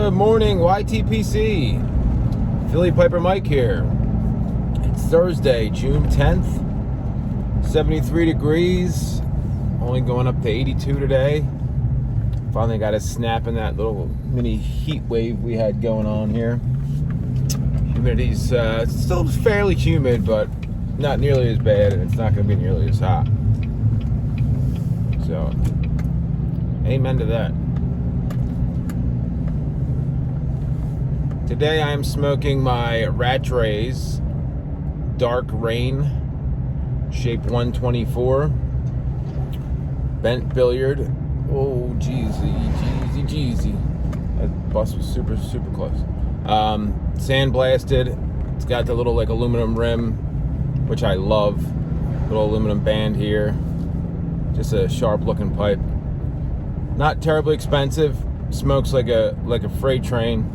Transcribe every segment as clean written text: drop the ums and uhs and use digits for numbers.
Good morning, YTPC. Philly Piper Mike here. It's Thursday, June 10th. 73 degrees. Only going up to 82 today. Finally got a snap in that little mini heat wave we had going on here. Humidity's still fairly humid, but not nearly as bad, and it's not going to be nearly as hot. So, amen to that. Today I am smoking my Rattray's Dark Rain Shape 124 Bent Billiard. Oh, jeezy. That bus was super close. Sandblasted. It's got the little like aluminum rim, which I love. Little aluminum band here. Just a sharp looking pipe. Not terribly expensive. Smokes like a freight train.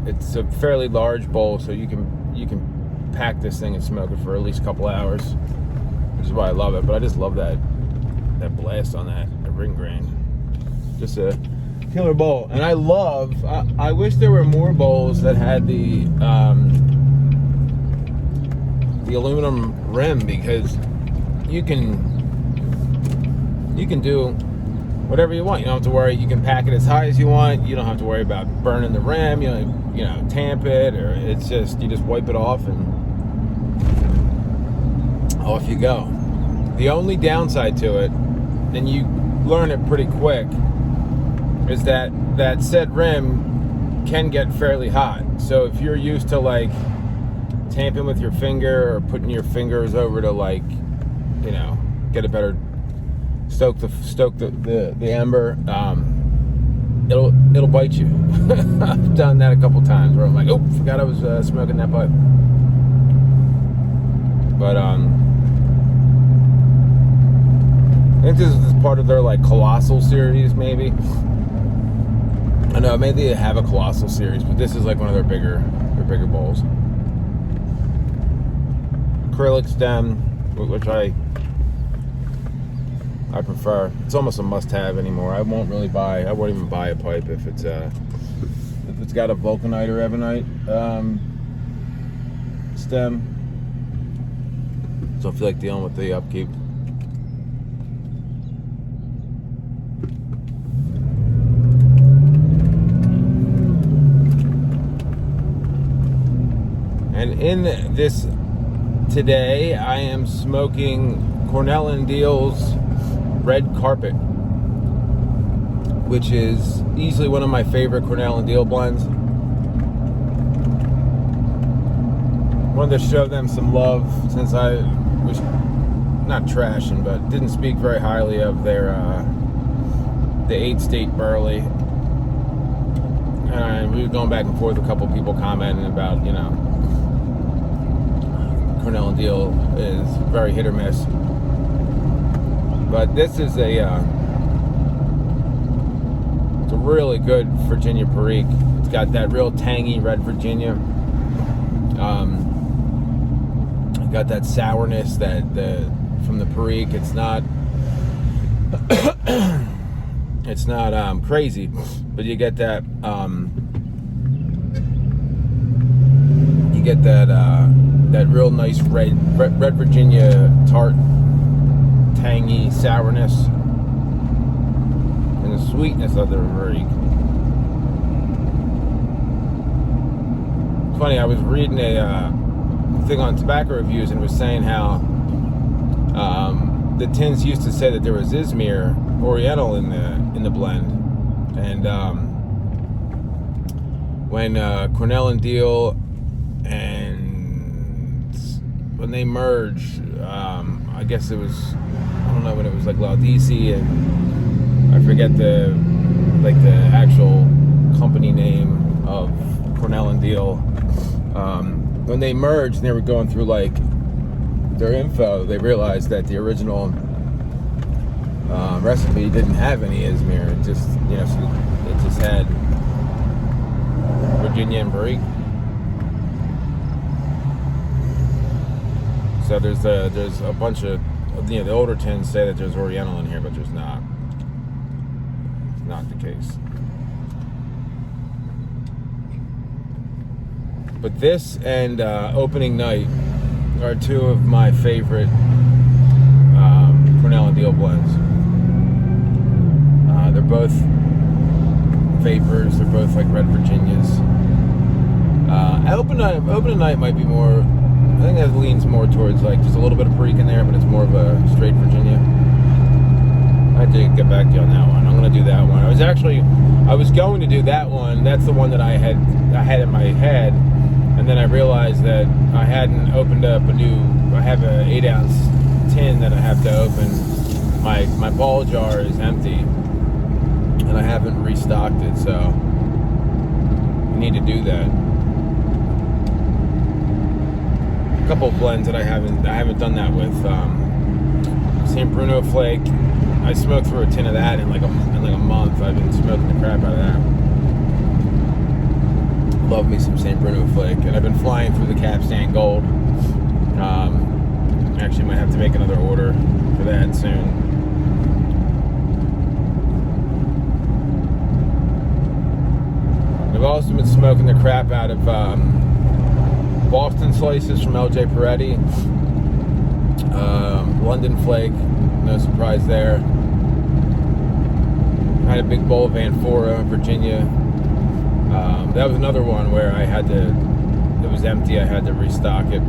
It's a fairly large bowl, so you can pack this thing and smoke it for at least a couple hours, which is why I love it. But I just love that blast on that ring grain. Just a killer bowl. And I wish there were more bowls that had the aluminum rim, because you can do whatever you want. You don't have to worry. You can pack it as high as you want. You don't have to worry about burning the rim. You know, tamp it, or it's just, you just wipe it off and off you go. The only downside to it, and you learn it pretty quick, is that said rim can get fairly hot. So if you're used to like tamping with your finger or putting your fingers over to like, you know, get a better stoke the ember, it'll bite you. I've done that a couple times where I'm like, oh, forgot I was smoking that pipe. But I think this is part of their like Colossal series, maybe. I know maybe they have a Colossal series, but this is like one of their bigger bowls. Acrylic stem, which I prefer. It's almost a must-have anymore. I won't even buy a pipe if it's got a vulcanite or ebonite stem. So I feel like dealing with the upkeep. And in this today, I am smoking Cornell and Diehl's Red Carpet, which is easily one of my favorite Cornell and Diehl blends. Wanted to show them some love, since I was not trashing, but didn't speak very highly of their the 8-state Burley. And we were going back and forth with a couple people commenting about, you know, Cornell and Diehl is very hit or miss. But this is it's a really good Virginia Perique. It's got that real tangy red Virginia. Got that sourness from the Perique. It's not crazy, but you get that that real nice red Virginia tart, tangy sourness, and the sweetness of the Perique. It's funny, I was reading a thing on tobacco reviews, and it was saying how the tins used to say that there was Izmir Oriental in the blend, and when Cornell and Diehl when they merged, I guess it was, I don't know when it was, like Laudisi, and I forget the actual company name of Cornell and Diehl. When they merged and they were going through like their info, they realized that the original recipe didn't have any Izmir. It just, you know, it just had Virginia and Perique. So there's a bunch of, you know, the older tins say that there's Oriental in here, but there's not. It's not the case. But this and Opening Night are two of my favorite Cornell and Diehl blends. They're both vapors. They're both like Red Virginias. Opening Night might be more. I think that leans more towards like just a little bit of Perique in there, but it's more of a straight Virginia. I had to get back to you on that one. I'm going to do that one. I was going to do that one. That's the one that I had in my head, and then I realized that I hadn't opened up I have an 8-ounce tin that I have to open. My ball jar is empty, and I haven't restocked it, so I need to do that. A couple of blends that I haven't done that with. St. Bruno Flake. I smoked through a tin of that in like a month. I've been smoking the crap out of that. Love me some St. Bruno Flake, and I've been flying through the Capstan Gold. Actually, might have to make another order for that soon. I've also been smoking the crap out of Boston Slices from LJ Peretti. London Flake, no surprise there. I had a big bowl of Amphora, Virginia. That was another one where it was empty, I had to restock it.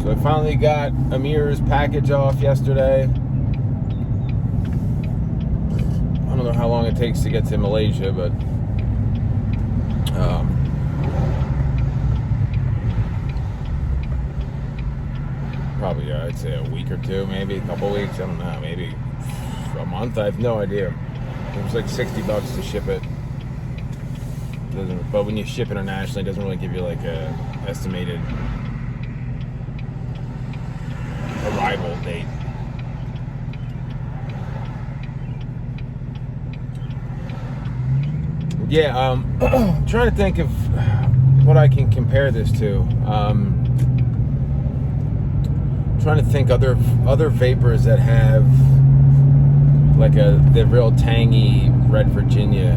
So I finally got Amir's package off yesterday. I don't know how long it takes to get to Malaysia, but probably I'd say a week or two, maybe a couple weeks. I don't know, maybe a month. I have no idea. It was like $60 to ship it. But when you ship internationally, it doesn't really give you like a estimated arrival date. Yeah, trying to think of what I can compare this to. Trying to think other vapors that have like the real tangy Red Virginia.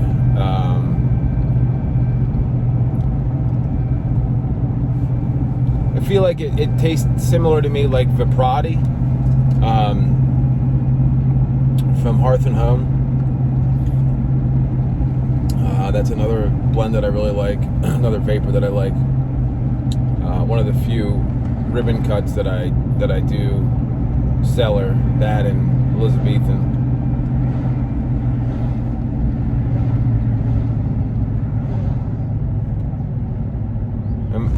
I feel like it tastes similar to me, like Viprati from Hearth and Home. That's another blend that I really like. Another vapor that I like. One of the few ribbon cuts that I do cellar, that and Elizabethan.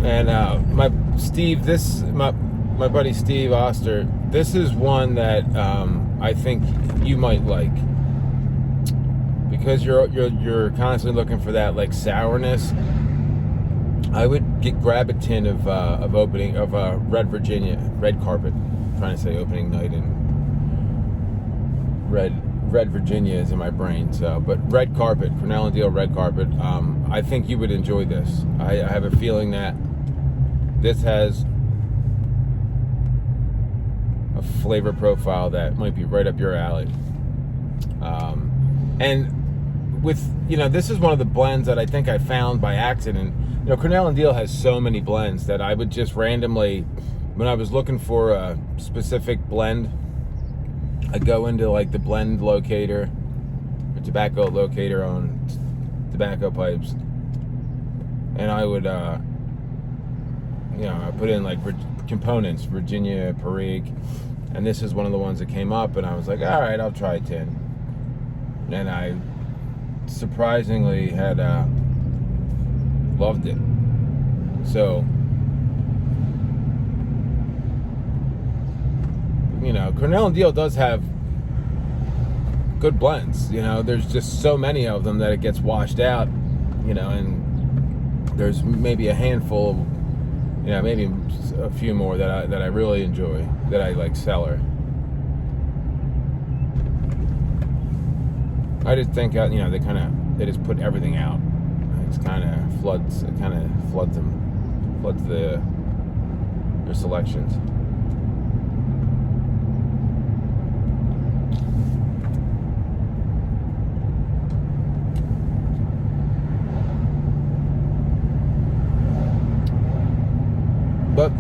And my buddy Steve Oster, this is one that I think you might like, because you're constantly looking for that like sourness. I would grab a tin of Red Virginia, Red Carpet. I'm trying to say Opening Night, and Red Virginia is in my brain. So, but Red Carpet, Cornell and Diehl Red Carpet. I think you would enjoy this. I have a feeling that this has a flavor profile that might be right up your alley. And with, this is one of the blends that I think I found by accident. Cornell and Diehl has so many blends that I would just randomly, when I was looking for a specific blend, I'd go into like the blend locator, the tobacco locator on tobacco pipes, and I would, I put in like components, Virginia, Perique, and this is one of the ones that came up, and I was like, all right, I'll try 10. And I surprisingly had loved it. So, Cornell and Diehl does have good blends. There's just so many of them that it gets washed out, and there's maybe a handful, maybe a few more that I really enjoy, that I like cellar. I just think, they just put everything out. It kind of floods their selections.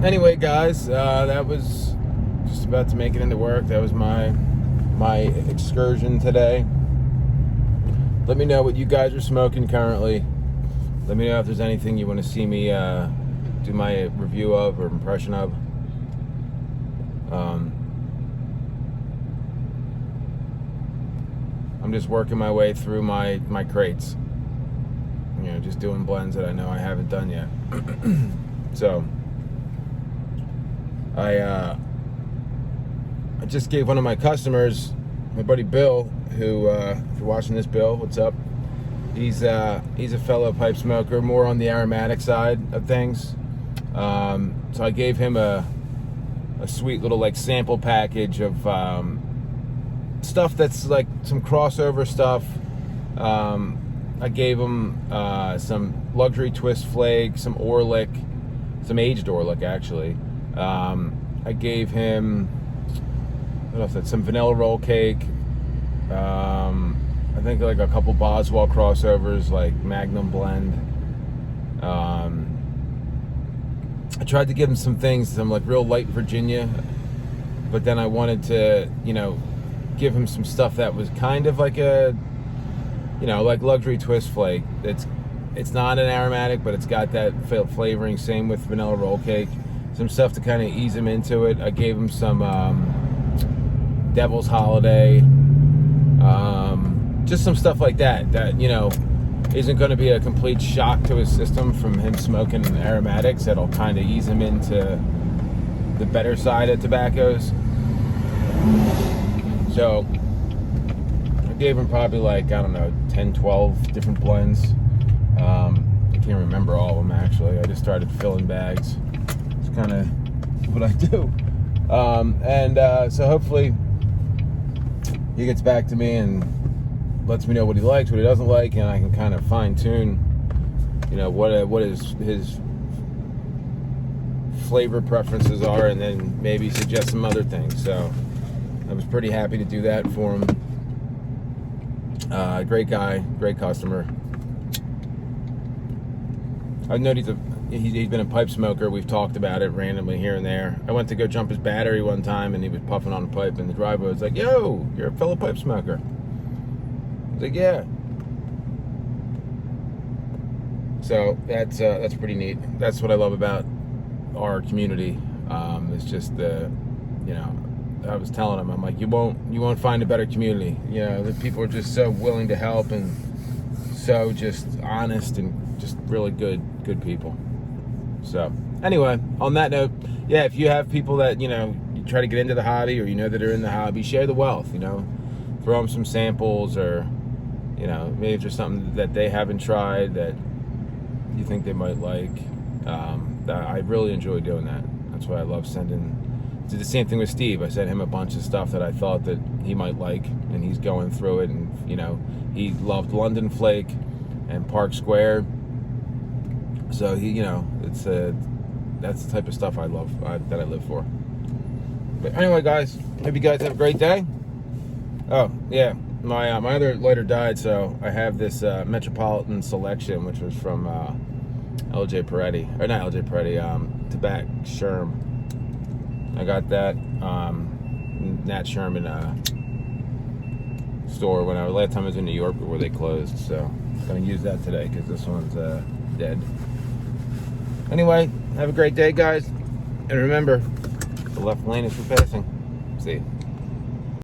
Anyway, guys, that was just about to make it into work. That was my excursion today. Let me know what you guys are smoking currently. Let me know if there's anything you want to see me do my review of or impression of. I'm just working my way through my crates. You know, just doing blends that I know I haven't done yet. So I just gave one of my customers, my buddy Bill, who if you're watching this, Bill, what's up? He's a fellow pipe smoker, more on the aromatic side of things. So I gave him a sweet little like sample package of stuff that's like some crossover stuff. I gave him some luxury twist flake, some Orlick, some aged Orlick actually. I gave him, what else? That's some vanilla roll cake. I think like a couple Boswell crossovers, like Magnum blend. I tried to give him some things, some like real light Virginia, but then I wanted to, you know, give him some stuff that was kind of like a, you know, like luxury twist flake. It's not an aromatic, but it's got that flavoring. Same with vanilla roll cake. Some stuff to kind of ease him into it. I gave him some Devil's Holiday. Just some stuff like that, you know, isn't going to be a complete shock to his system from him smoking aromatics. That'll kind of ease him into the better side of tobaccos. So I gave him probably like, I don't know, 10, 12 different blends. I can't remember all of them actually. I just started filling bags. It's kind of what I do. So hopefully he gets back to me and lets me know what he likes, what he doesn't like, and I can kind of fine tune, you know, what his flavor preferences are, and then maybe suggest some other things. So I was pretty happy to do that for him. Great guy, great customer. I know he's been a pipe smoker. We've talked about it randomly here and there. I went to go jump his battery one time, and he was puffing on a pipe in the driveway. I was like, "Yo, you're a fellow pipe smoker." I was like, "Yeah." So that's pretty neat. That's what I love about our community. It's just the, you know, I was telling him, I'm like, you won't find a better community. You know, the people are just so willing to help and so just honest and just really good people. So anyway, on that note, yeah, if you have people that, you know, you try to get into the hobby, or you know that are in the hobby, share the wealth. You know, throw them some samples, or, you know, maybe there's something that they haven't tried that you think they might like. I really enjoy doing that. That's why I love sending. Did the same thing with Steve. I sent him a bunch of stuff that I thought that he might like, and he's going through it. And, you know, he loved London Flake and Park Square. So he, you know, that's the type of stuff I love, that I live for. But anyway, guys, hope you guys have a great day. Oh yeah, my other lighter died, so I have this Metropolitan Selection, which was from LJ Peretti, or not LJ Peretti, Tobacco Sherm. I got that Nat Sherman store when last time I was in New York before they closed. So I'm gonna use that today because this one's dead. Anyway, have a great day, guys, and remember, the left lane is for passing. See you.